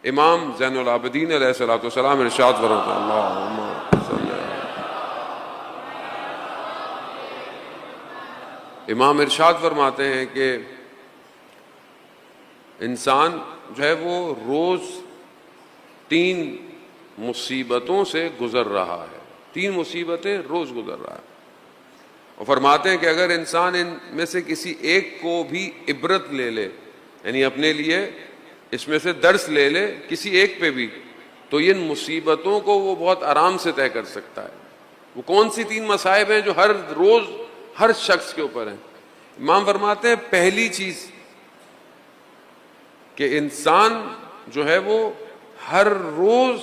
امام زین العابدین علیہ الصلوۃ والسلام ارشاد فرماتے ہیں، اللہم صلی اللہ، امام ارشاد فرماتے ہیں کہ انسان جو ہے وہ روز 3 مصیبتوں سے گزر رہا ہے، 3 مصیبتیں روز گزر رہا ہے، اور فرماتے ہیں کہ اگر انسان ان میں سے کسی ایک کو بھی عبرت لے لے، یعنی اپنے لیے اس میں سے درس لے لے کسی ایک پہ بھی، تو ان مصیبتوں کو وہ بہت آرام سے طے کر سکتا ہے۔ وہ کون سی 3 مصائب ہیں جو ہر روز ہر شخص کے اوپر ہیں؟ امام فرماتے ہیں پہلی چیز کہ انسان جو ہے وہ ہر روز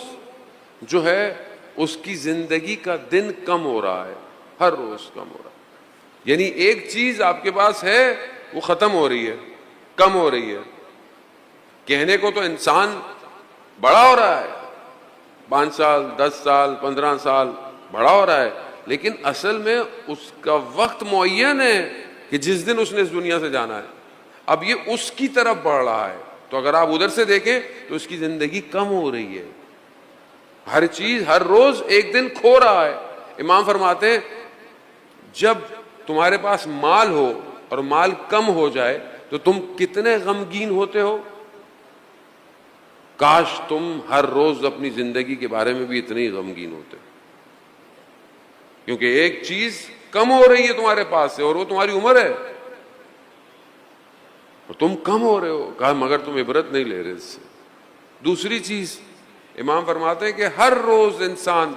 جو ہے اس کی زندگی کا دن کم ہو رہا ہے، ہر روز کم ہو رہا ہے، یعنی ایک چیز آپ کے پاس ہے وہ ختم ہو رہی ہے، کم ہو رہی ہے۔ کہنے کو تو انسان بڑا ہو رہا ہے، 5 سال 10 سال 15 سال بڑا ہو رہا ہے، لیکن اصل میں اس کا وقت معین ہے کہ جس دن اس نے اس دنیا سے جانا ہے، اب یہ اس کی طرف بڑھ رہا ہے۔ تو اگر آپ ادھر سے دیکھیں تو اس کی زندگی کم ہو رہی ہے، ہر چیز ہر روز ایک دن کھو رہا ہے۔ امام فرماتے ہیں جب تمہارے پاس مال ہو اور مال کم ہو جائے تو تم کتنے غمگین ہوتے ہو، کاش تم ہر روز اپنی زندگی کے بارے میں بھی اتنے ہی غمگین ہوتے، کیونکہ ایک چیز کم ہو رہی ہے تمہارے پاس سے اور وہ تمہاری عمر ہے، اور تم کم ہو رہے ہو، کہا مگر تم عبرت نہیں لے رہے اس سے۔ دوسری چیز امام فرماتے ہیں کہ ہر روز انسان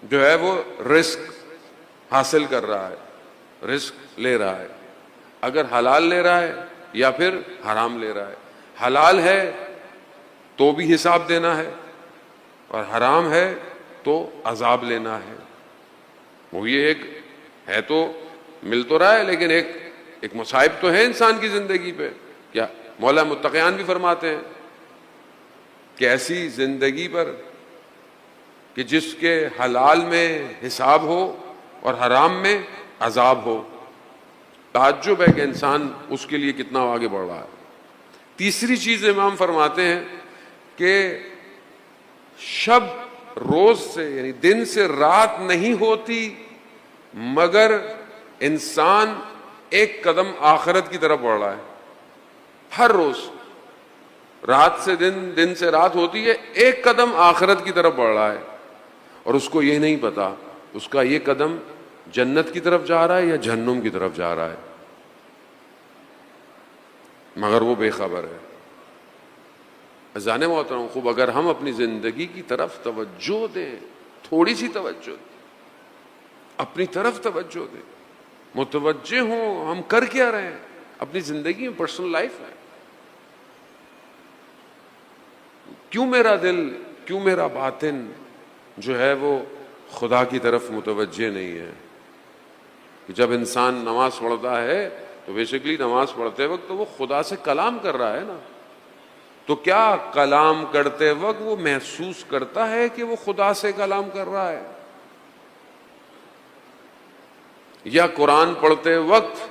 جو ہے وہ رزق حاصل کر رہا ہے، رزق لے رہا ہے، اگر حلال لے رہا ہے یا پھر حرام لے رہا ہے۔ حلال ہے تو بھی حساب دینا ہے، اور حرام ہے تو عذاب لینا ہے۔ وہ یہ ایک ہے تو مل تو رہا ہے، لیکن ایک مصائب تو ہے انسان کی زندگی پہ۔ کیا مولا متقیان بھی فرماتے ہیں کہ ایسی زندگی پر کہ جس کے حلال میں حساب ہو اور حرام میں عذاب ہو، تعجب ہے کہ انسان اس کے لیے کتنا آگے بڑھ رہا ہے۔ تیسری چیز امام فرماتے ہیں کہ شب روز سے یعنی دن سے رات نہیں ہوتی مگر انسان ایک قدم آخرت کی طرف بڑھ رہا ہے۔ ہر روز رات سے دن، دن سے رات ہوتی ہے، ایک قدم آخرت کی طرف بڑھ رہا ہے، اور اس کو یہ نہیں پتا اس کا یہ قدم جنت کی طرف جا رہا ہے یا جہنم کی طرف جا رہا ہے، مگر وہ بے خبر ہے۔ عزیزان محترم خوب اگر ہم اپنی زندگی کی طرف توجہ دیں، تھوڑی سی توجہ دیں، اپنی طرف توجہ دیں، متوجہ ہوں ہم کر کیا رہے ہیں اپنی زندگی میں، پرسنل لائف ہے، کیوں میرا دل، کیوں میرا باطن جو ہے وہ خدا کی طرف متوجہ نہیں ہے؟ کہ جب انسان نماز پڑھتا ہے تو بیسیکلی نماز پڑھتے وقت تو وہ خدا سے کلام کر رہا ہے نا، تو کیا کلام کرتے وقت وہ محسوس کرتا ہے کہ وہ خدا سے کلام کر رہا ہے؟ یا قرآن پڑھتے وقت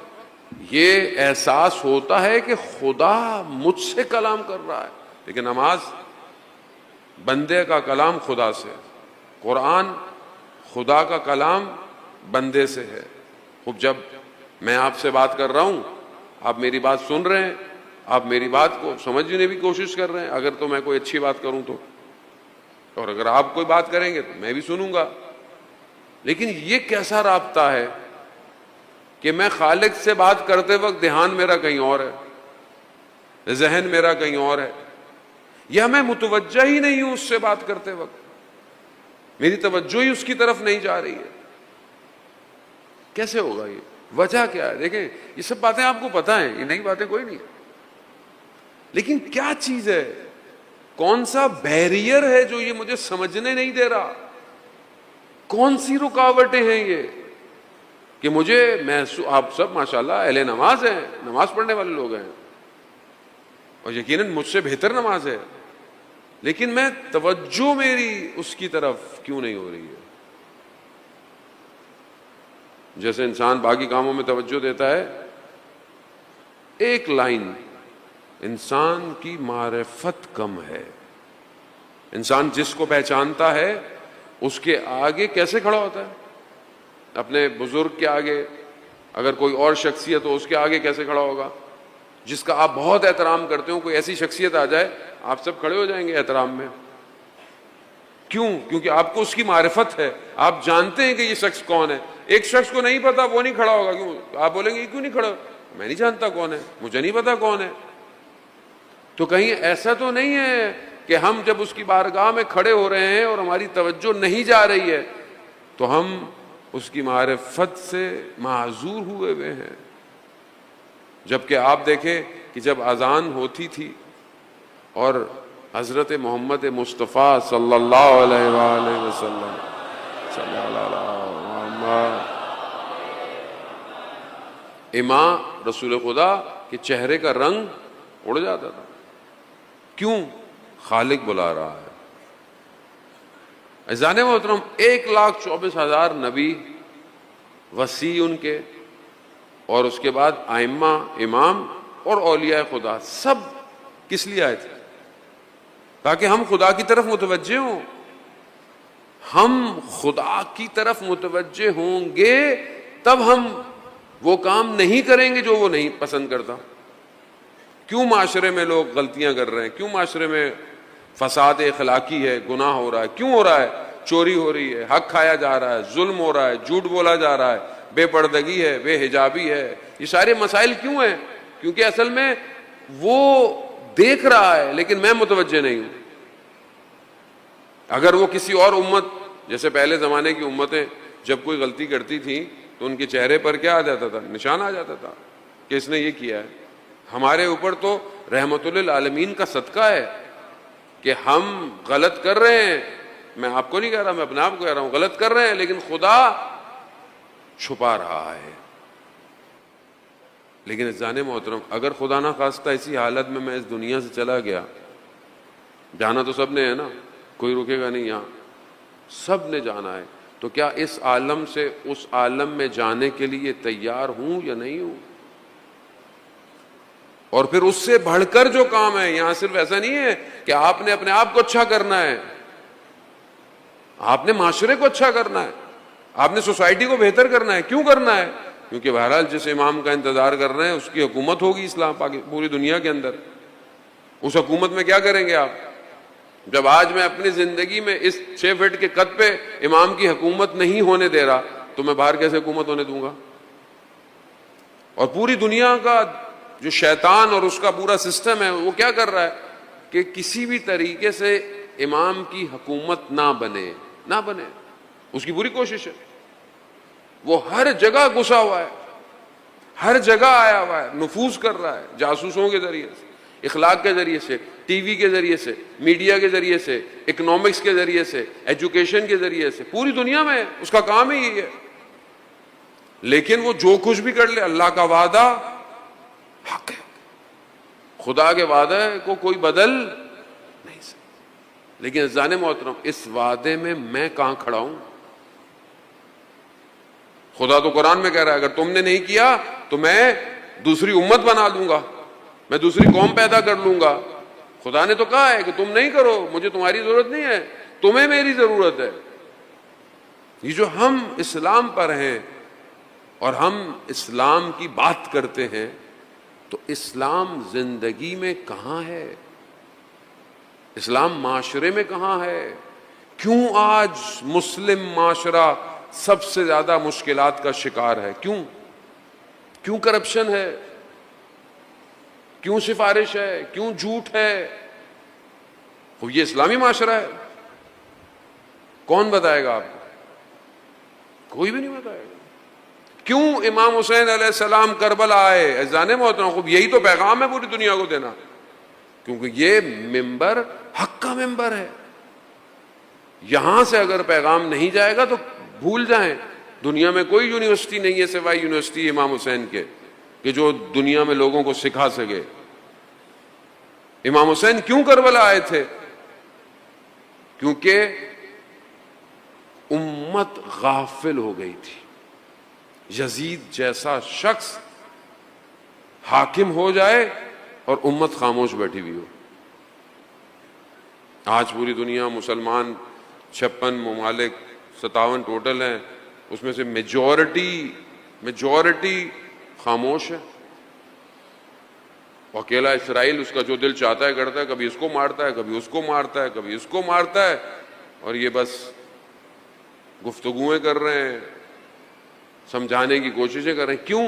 یہ احساس ہوتا ہے کہ خدا مجھ سے کلام کر رہا ہے؟ لیکن نماز بندے کا کلام خدا سے، قرآن خدا کا کلام بندے سے ہے۔ خوب جب میں آپ سے بات کر رہا ہوں، آپ میری بات سن رہے ہیں، آپ میری بات کو سمجھنے کی کوشش کر رہے ہیں، اگر تو میں کوئی اچھی بات کروں تو، اور اگر آپ کوئی بات کریں گے تو میں بھی سنوں گا۔ لیکن یہ کیسا رابطہ ہے کہ میں خالق سے بات کرتے وقت دھیان میرا کہیں اور ہے، ذہن میرا کہیں اور ہے، یا میں متوجہ ہی نہیں ہوں اس سے بات کرتے وقت، میری توجہ ہی اس کی طرف نہیں جا رہی ہے؟ کیسے ہوگا یہ؟ وجہ کیا ہے؟ دیکھیں یہ سب باتیں آپ کو پتہ ہیں، یہ نئی باتیں کوئی نہیں، لیکن کیا چیز ہے، کون سا بیریئر ہے جو یہ مجھے سمجھنے نہیں دے رہا؟ کون سی رکاوٹیں ہیں یہ کہ مجھے آپ سب ماشاءاللہ اہل نماز ہیں، نماز پڑھنے والے لوگ ہیں، اور یقیناً مجھ سے بہتر نماز ہے، لیکن میں توجہ میری اس کی طرف کیوں نہیں ہو رہی ہے؟ جیسے انسان باقی کاموں میں توجہ دیتا ہے، ایک لائن انسان کی معرفت کم ہے. انسان جس کو پہچانتا ہے اس کے آگے کیسے کھڑا ہوتا ہے؟ اپنے بزرگ کے آگے، اگر کوئی اور شخصیت ہو اس کے آگے کیسے کھڑا ہوگا؟ جس کا آپ بہت احترام کرتے ہو، کوئی ایسی شخصیت آ جائے آپ سب کھڑے ہو جائیں گے احترام میں. کیوں؟ کیونکہ آپ کو اس کی معرفت ہے، آپ جانتے ہیں کہ یہ شخص کون ہے. ایک شخص کو نہیں پتا وہ نہیں کھڑا ہوگا. کیوں؟ آپ بولیں گے یہ کیوں نہیں کھڑا؟ میں نہیں جانتا کون ہے، مجھے نہیں پتا کون ہے. تو کہیں ایسا تو نہیں ہے کہ ہم جب اس کی بارگاہ میں کھڑے ہو رہے ہیں اور ہماری توجہ نہیں جا رہی ہے تو ہم اس کی معرفت سے معذور ہوئے ہیں؟ جبکہ آپ دیکھیں کہ جب اذان ہوتی تھی اور حضرت محمد مصطفیٰ صلی اللہ علیہ وآلہ وسلم صلی اللہ علیہ وسلم امام رسول خدا کے چہرے کا رنگ اڑ جاتا تھا. کیوں؟ خالق بلا رہا ہے. عزیزان محترم، 1,24,000 نبی، وسیع ان کے، اور اس کے بعد ائمہ، امام اور اولیاء خدا، سب کس لیے آئے تھے؟ تاکہ ہم خدا کی طرف متوجہ ہوں. ہم خدا کی طرف متوجہ ہوں گے تب ہم وہ کام نہیں کریں گے جو وہ نہیں پسند کرتا. کیوں معاشرے میں لوگ غلطیاں کر رہے ہیں؟ کیوں معاشرے میں فساد اخلاقی ہے، گناہ ہو رہا ہے؟ کیوں ہو رہا ہے؟ چوری ہو رہی ہے، حق کھایا جا رہا ہے، ظلم ہو رہا ہے، جھوٹ بولا جا رہا ہے، بے پردگی ہے، بے حجابی ہے. یہ سارے مسائل کیوں ہیں؟ کیونکہ اصل میں وہ دیکھ رہا ہے لیکن میں متوجہ نہیں ہوں. اگر وہ کسی اور امت، جیسے پہلے زمانے کی امتیں جب کوئی غلطی کرتی تھیں تو ان کے چہرے پر کیا آ جاتا تھا؟ نشان آ جاتا تھا کہ اس نے یہ کیا ہے. ہمارے اوپر تو رحمت للعالمین کا صدقہ ہے کہ ہم غلط کر رہے ہیں. میں آپ کو نہیں کہہ رہا، میں اپنے آپ کو کہہ رہا ہوں، غلط کر رہے ہیں لیکن خدا چھپا رہا ہے. لیکن عزیزان محترم، اگر خدا نہ خواستہ اسی حالت میں اس دنیا سے چلا گیا، جانا تو سب نے ہے نا، کوئی رکے گا نہیں، یہاں سب نے جانا ہے، تو کیا اس عالم سے اس عالم میں جانے کے لیے تیار ہوں یا نہیں ہوں؟ اور پھر اس سے بڑھ کر جو کام ہے، یہاں صرف ایسا نہیں ہے کہ آپ نے اپنے آپ کو اچھا کرنا ہے، آپ نے معاشرے کو اچھا کرنا ہے، آپ نے سوسائٹی کو بہتر کرنا ہے. کیوں کرنا ہے؟ کیونکہ بہرحال جس امام کا انتظار کر رہے ہیں اس کی حکومت ہوگی اسلام پوری دنیا کے اندر. اس حکومت میں کیا کریں گے آپ؟ جب آج میں اپنی زندگی میں اس 6 فٹ کے قد پہ امام کی حکومت نہیں ہونے دے رہا تو میں باہر کیسے حکومت ہونے دوں گا؟ اور پوری دنیا کا جو شیطان اور اس کا پورا سسٹم ہے وہ کیا کر رہا ہے کہ کسی بھی طریقے سے امام کی حکومت نہ بنے. اس کی پوری کوشش ہے. وہ ہر جگہ گھسا ہوا ہے، ہر جگہ آیا ہوا ہے، نفوذ کر رہا ہے، جاسوسوں کے ذریعے سے، اخلاق کے ذریعے سے، ٹی وی کے ذریعے سے، میڈیا کے ذریعے سے، اکنامکس کے ذریعے سے، ایجوکیشن کے ذریعے سے، پوری دنیا میں اس کا کام ہی یہی ہے. لیکن وہ جو کچھ بھی کر لے، اللہ کا وعدہ حق ہے. خدا کے وعدے کو کوئی بدل نہیں سکتا. لیکن عزیزان محترم، اس وعدے میں میں کہاں کھڑا ہوں؟ خدا تو قرآن میں کہہ رہا ہے اگر تم نے نہیں کیا تو میں دوسری امت بنا دوں گا، میں دوسری قوم پیدا کر لوں گا. خدا نے تو کہا ہے کہ تم نہیں کرو، مجھے تمہاری ضرورت نہیں ہے، تمہیں میری ضرورت ہے. یہ جو ہم اسلام پر ہیں اور ہم اسلام کی بات کرتے ہیں تو اسلام زندگی میں کہاں ہے؟ اسلام معاشرے میں کہاں ہے؟ کیوں آج مسلم معاشرہ سب سے زیادہ مشکلات کا شکار ہے؟ کیوں کرپشن ہے؟ کیوں سفارش ہے؟ کیوں جھوٹ ہے؟ یہ اسلامی معاشرہ ہے. کون بتائے گا آپ کو؟ کوئی بھی نہیں بتائے گا. کیوں امام حسین علیہ السلام کربلا آئے؟ عزیزان محترم، خوب یہی تو پیغام ہے پوری دنیا کو دینا، کیونکہ یہ ممبر حق کا ممبر ہے. یہاں سے اگر پیغام نہیں جائے گا تو بھول جائیں، دنیا میں کوئی یونیورسٹی نہیں ہے سوائے یونیورسٹی امام حسین کے کہ جو دنیا میں لوگوں کو سکھا سکے. امام حسین کیوں کربلا آئے تھے؟ کیونکہ امت غافل ہو گئی تھی. یزید جیسا شخص حاکم ہو جائے اور امت خاموش بیٹھی ہوئی ہو. آج پوری دنیا مسلمان 56 ممالک 57 ٹوٹل ہیں، اس میں سے میجورٹی خاموش ہے. اکیلا اسرائیل اس کا جو دل چاہتا ہے کرتا ہے، کبھی اس کو مارتا ہے، کبھی اس کو مارتا ہے، کبھی اس کو مارتا ہے، اور یہ بس گفتگویں کر رہے ہیں، سمجھانے کی کوششیں کر رہے ہیں. کیوں؟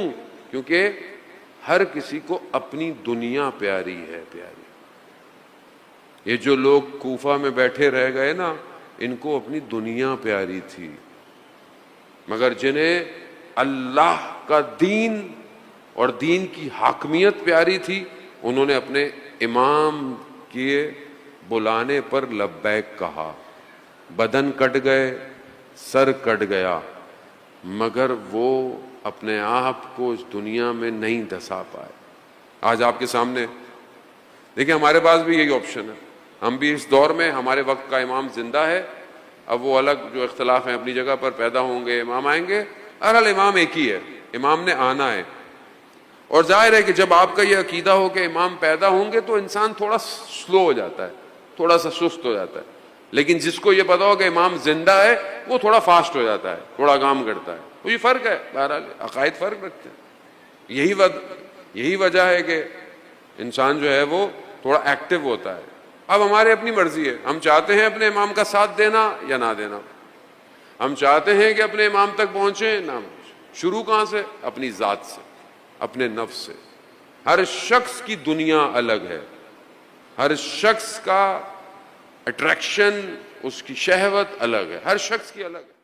کیونکہ ہر کسی کو اپنی دنیا پیاری ہے. یہ جو لوگ کوفہ میں بیٹھے رہ گئے نا، ان کو اپنی دنیا پیاری تھی، مگر جنہیں اللہ کا دین اور دین کی حاکمیت پیاری تھی، انہوں نے اپنے امام کے بلانے پر لبیک کہا. بدن کٹ گئے، سر کٹ گیا، مگر وہ اپنے آپ کو اس دنیا میں نہیں دھسا پائے. آج آپ کے سامنے دیکھیں، ہمارے پاس بھی یہی آپشن ہے. ہم بھی اس دور میں، ہمارے وقت کا امام زندہ ہے. اب وہ الگ جو اختلاف ہیں اپنی جگہ پر پیدا ہوں گے، امام آئیں گے، ارحال امام ایک ہی ہے، امام نے آنا ہے. اور ظاہر ہے کہ جب آپ کا یہ عقیدہ ہو کہ امام پیدا ہوں گے تو انسان تھوڑا سلو ہو جاتا ہے، تھوڑا سا سست ہو جاتا ہے. لیکن جس کو یہ پتا ہو کہ امام زندہ ہے، وہ تھوڑا فاسٹ ہو جاتا ہے، تھوڑا کام کرتا ہے. تو یہ فرق ہے. بہرحال عقائد فرق رکھتے ہیں. یہی وجہ ہے کہ انسان جو ہے وہ تھوڑا ایکٹیو ہوتا ہے. اب ہماری اپنی مرضی ہے، ہم چاہتے ہیں اپنے امام کا ساتھ دینا یا نہ دینا. ہم چاہتے ہیں کہ اپنے امام تک پہنچیں نہ پہنچیں. شروع کہاں سے؟ اپنی ذات سے، اپنے نفس سے. ہر شخص کی دنیا الگ ہے، ہر شخص کا اٹریکشن، اس کی شہوت الگ ہے، ہر شخص کی الگ ہے.